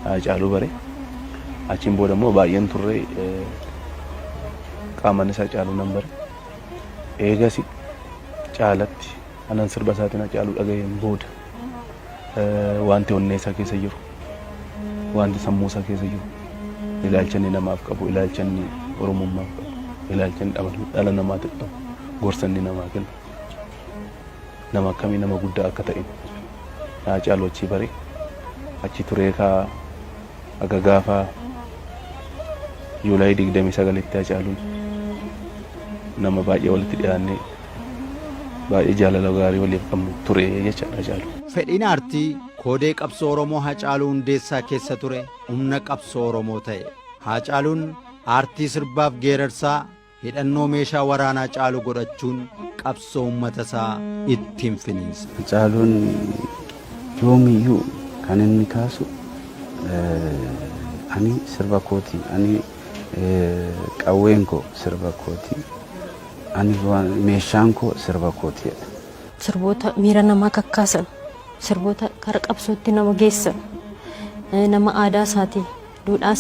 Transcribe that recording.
Haacaaluu Baree. Achiin booda immoo baay'een turre qaamaan isaa Haacaaluu nan bare. Eegas caalatti anan sirba isaatiin Haacaaluu dhaga'een booda wanti onnee isaa keessa jiru, wanti sammuu isaa keessa jiru, ilaalcha inni namaaf qabu, ilaalcha inni Oromummaaf qabu, ilaalcha inni dhala namaatiif qabu, gorsa inni namaa kennu, nama akkamii nama guddaa akka ta'e Haacaaluu achii bare. Achi turee aga gaafa Juulaayii 29tti Haacaaluun nama baay'ee walitti dhiyaannee baay'ee jaalala gaarii waliif qabnu ture jechaadha Haacaaluu. Fedhiin aartii koodee qabsoo Oromoo Haacaaluu Hundeessaa keessa ture humna qabsoo Oromoo ta'e. Haacaaluun aartii sirbaaf geerarsaa hidhannoo meeshaa waraanaa caalu godhachuun qabsoo uummata isaa ittiin finiinsa. Haacaaluun yoomiyyuu kan inni kaasu ani sirba kooti, ani qawween koo sirba kooti, ani meeshaan koo sirba kooti. Sirboota miira namaa kakkaasan, sirboota kara qabsootti nama geessan, nama aadaa isaatii duudhaa